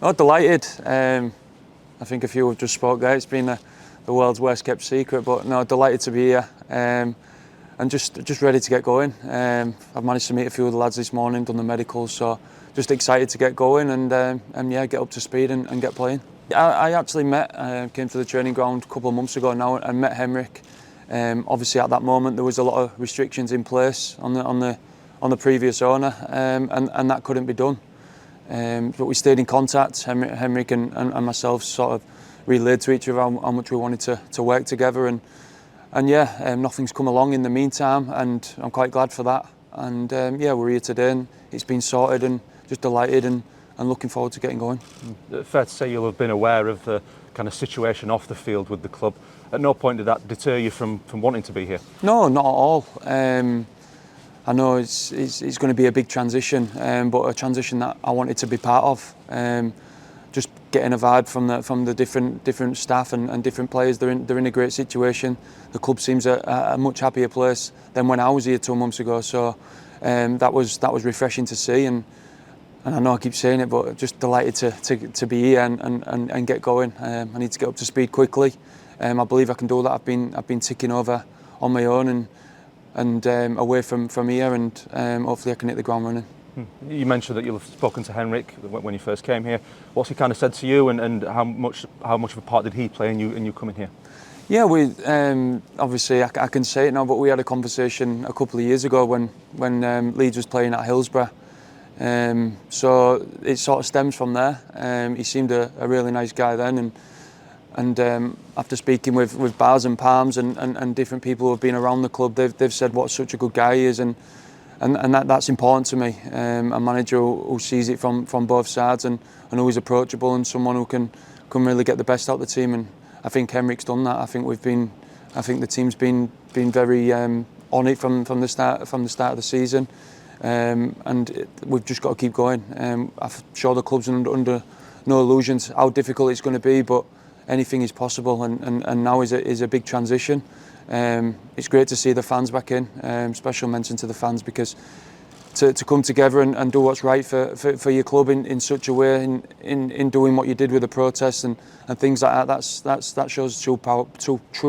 Oh, delighted. I think a few have just spoke there. It's been the world's worst kept secret, but no, delighted to be here and just ready to get going. I've managed to meet a few of the lads this morning, done the medicals, so just excited to get going and yeah, get up to speed and get playing. I actually came to the training ground a couple of months ago now and met Henrik. Obviously at that moment there was a lot of restrictions in place on the previous owner, and that couldn't be done. But we stayed in contact. Henrik and myself sort of relayed to each other how much we wanted to work together, and yeah, nothing's come along in the meantime, and I'm quite glad for that. And yeah, we're here today, and it's been sorted, and just delighted and looking forward to getting going. Fair to say you'll have been aware of the kind of situation off the field with the club. At no point did that deter you from wanting to be here? No, not at all. I know it's going to be a big transition, but a transition that I wanted to be part of. Just getting a vibe from the different staff and different players. They're in a great situation. The club seems a much happier place than when I was here 2 months ago. So that was refreshing to see, and I know I keep saying it, but just delighted to be here and get going. I need to get up to speed quickly. I believe I can do that. I've been ticking over on my own and away from here, and hopefully I can hit the ground running. You mentioned that you'll have spoken to Henrik when you first came here. What's he kind of said to you, and how much of a part did he play in you coming here? Yeah, we obviously I can say it now, but we had a conversation a couple of years ago when Leeds was playing at Hillsborough. So it sort of stems from there. He seemed a really nice guy then, and after speaking with Baz and Palms and different people who have been around the club, they've said what such a good guy he is, and that's important to me. A manager who sees it from both sides and who is approachable, and someone who can really get the best out of the team. And I think Henrik's done that. I think the team's been very on it from the start of the season, and we've just got to keep going. I'm sure the club's under no illusions how difficult it's going to be, but anything is possible, and now is a big transition. It's great to see the fans back in. Special mention to the fans, because to come together and do what's right for your club in such a way, in doing what you did with the protests and things like that, that shows true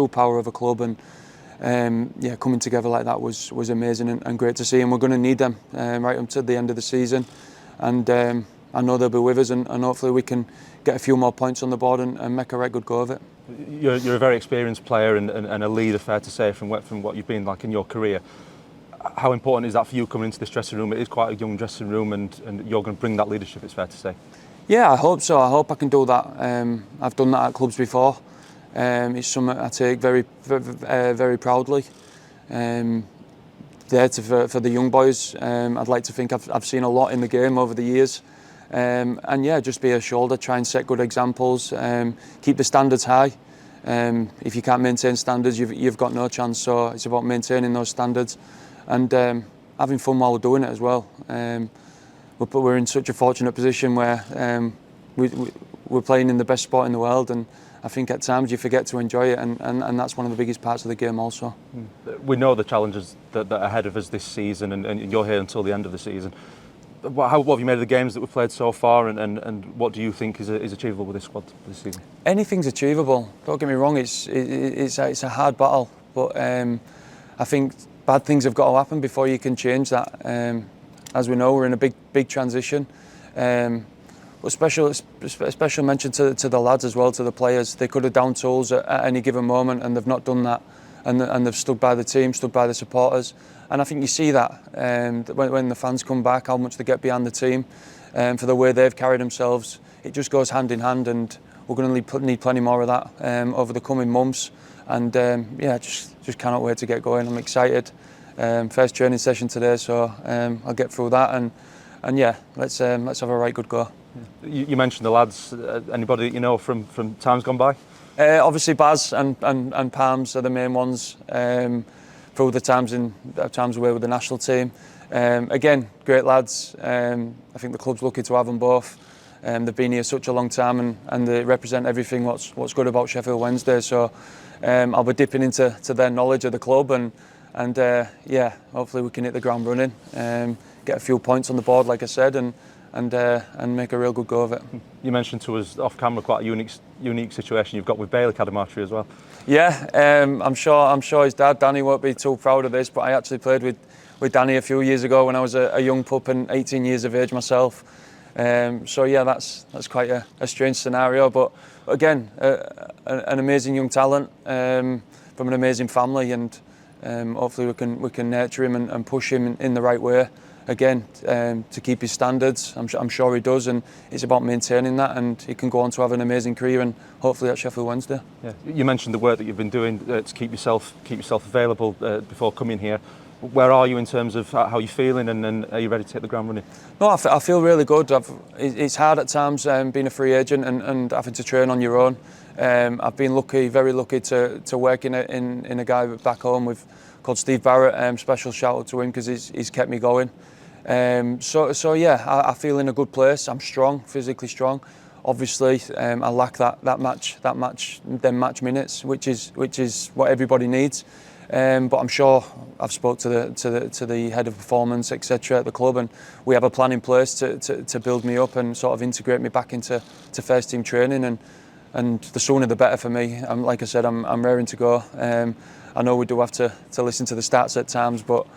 power of a club. And yeah, coming together like that was amazing and great to see. And we're going to need them right until the end of the season. And I know they'll be with us, and hopefully we can get a few more points on the board and make a right good go of it. You're a very experienced player and a leader, fair to say, from what you've been like in your career. How important is that for you coming into this dressing room? It is quite a young dressing room, and you're going to bring that leadership, it's fair to say. Yeah, I hope so. I hope I can do that. I've done that at clubs before. It's something I take very proudly. There for the young boys. I'd like to think I've seen a lot in the game over the years. And yeah, just be a shoulder, try and set good examples, keep the standards high. If you can't maintain standards, you've got no chance. So it's about maintaining those standards and having fun while we're doing it as well. We're in such a fortunate position where we're playing in the best sport in the world, and I think at times you forget to enjoy it, and that's one of the biggest parts of the game also. We know the challenges that are ahead of us this season, and you're here until the end of the season. What have you made of the games that we've played so far, and what do you think is achievable with this squad this season? Anything's achievable. Don't get me wrong. It's a hard battle, but I think bad things have got to happen before you can change that. As we know, we're in a big transition. But special mention to the lads as well, to the players. They could have downed tools at any given moment, and they've not done that. And they've stood by the team, stood by the supporters. And I think you see that when the fans come back, how much they get behind the team, for the way they've carried themselves. It just goes hand in hand, and we're going to need plenty more of that over the coming months. And yeah, just cannot wait to get going. I'm excited. First training session today, so I'll get through that, and yeah, let's have a right good go. You mentioned the lads. Anybody that you know from times gone by? Obviously Baz and Palms are the main ones. Through the times away with the national team. Again, great lads. I think the club's lucky to have them both. They've been here such a long time, and they represent everything what's good about Sheffield Wednesday. So I'll be dipping into their knowledge of the club, and yeah, hopefully we can hit the ground running, get a few points on the board, like I said, and and make a real good go of it. You mentioned to us off camera quite a unique situation you've got with Bailey Cadamartri as well. Yeah, I'm sure his dad Danny won't be too proud of this, but I actually played with Danny a few years ago when I was a young pup and 18 years of age myself. So yeah, that's quite a strange scenario, but again, an amazing young talent from an amazing family, and hopefully we can nurture him and push him in the right way. Again, to keep his standards, I'm sure he does, and it's about maintaining that, and he can go on to have an amazing career, and hopefully at Sheffield Wednesday. Yeah, you mentioned the work that you've been doing to keep yourself available before coming here. Where are you in terms of how you're feeling, and are you ready to hit the ground running? No, I feel really good. It's hard at times being a free agent and having to train on your own. I've been lucky, very lucky to work in a guy back home called Steve Barrett. Special shout out to him because he's kept me going. So yeah, I feel in a good place. I'm strong, physically strong. Obviously, I lack them match minutes, which is what everybody needs. But I'm sure I've spoke to the head of performance, etc. at the club, and we have a plan in place to build me up and sort of integrate me back into first team training, and the sooner the better for me. Like I said, I'm raring to go. I know we do have to listen to the stats at times, but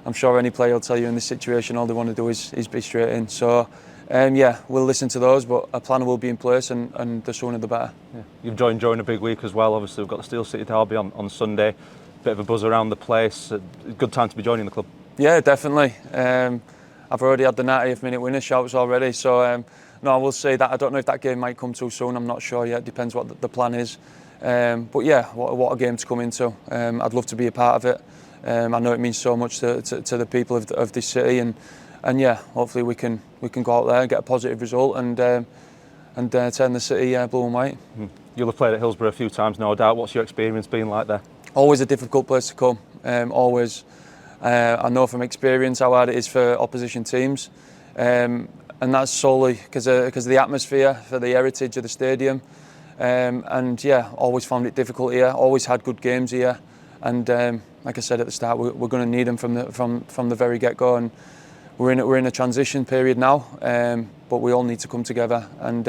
I'm sure any player will tell you in this situation all they want to do is be straight in. So yeah, we'll listen to those, but a plan will be in place, and the sooner the better. Yeah. You've joined during a big week as well. Obviously, we've got the Steel City derby on Sunday. Bit of a buzz around the place. A good time to be joining the club. Yeah, definitely. I've already had the 90th minute winner shouts already, so no, I will say that. I don't know if that game might come too soon. I'm not sure yet. Depends what the plan is. But yeah, what a game to come into. I'd love to be a part of it. I know it means so much to the people of this city, and yeah, hopefully we can go out there and get a positive result and turn the city blue and white. You'll have played at Hillsborough a few times, no doubt. What's your experience been like there? Always a difficult place to come. Always. I know from experience how hard it is for opposition teams, and that's solely because of the atmosphere, for the heritage of the stadium. And yeah, always found it difficult here. Always had good games here, and like I said at the start, we're going to need them from the very get-go. And we're in a transition period now, but we all need to come together and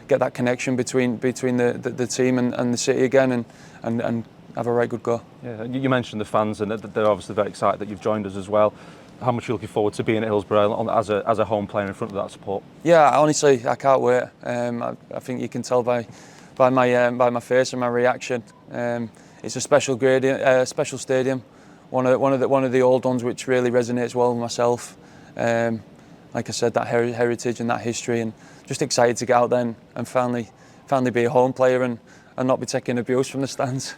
get that connection between the team and the city again, and have a right good go. Yeah, you mentioned the fans, and they're obviously very excited that you've joined us as well. How much are you looking forward to being at Hillsborough as a home player in front of that support? Yeah, honestly, I can't wait. I think you can tell by my face and my reaction. It's a special stadium, one of the old ones which really resonates well with myself. Like I said, that heritage and that history, and just excited to get out there and finally be a home player and not be taking abuse from the stands.